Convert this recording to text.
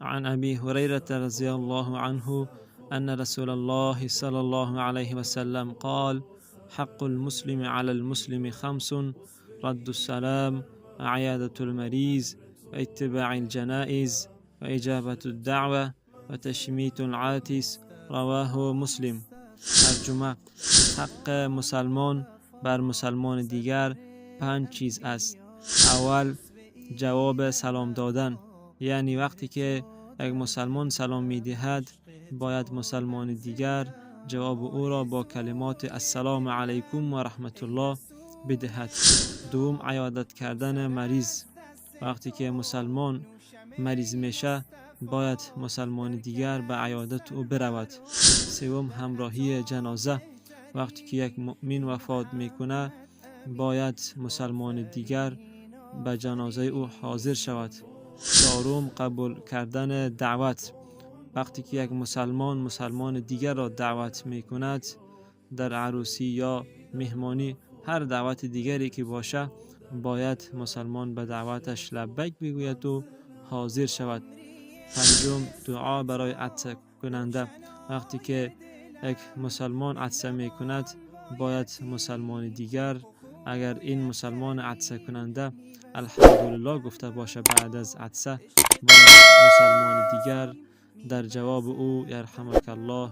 عن أبي هريرة رضي الله عنه أن رسول الله صلى الله عليه وسلم قال: حق المسلم على المسلم خمس: رد السلام، وعيادة المريض، واتباع الجنائز، وإجابة الدعوة، وتشميت العاطس. رواه مسلم. ترجمه: حق مسلمان بر مسلمان دیگر 5 چیز است. اول، جواب سلام دادن، یعنی وقتی که یک مسلمان سلام می‌دهد باید مسلمان دیگر جواب او را با کلمات السلام علیکم و رحمت الله بدهد. دوم، عیادت کردن مریض، وقتی که مسلمان مریض میشه باید مسلمان دیگر به عیادت او برود. سوم، همراهی جنازه، وقتی که یک مؤمن وفات میکنه باید مسلمان دیگر به جنازه او حاضر شود. چهارم، قبول کردن دعوت، وقتی که یک مسلمان دیگر را دعوت میکند در عروسی یا مهمانی، هر دعوت دیگری که باشه باید مسلمان به دعوتش لبیک بگوید و حاضر شود. پنجم، دعا برای عطسه کننده، وقتی که یک مسلمان عطسه میکند باید مسلمان دیگر اگر این مسلمان عطسه کننده الحمدلله گفته باشه بعد از عطسه، باید مسلمان دیگر در جواب او یرحمک الله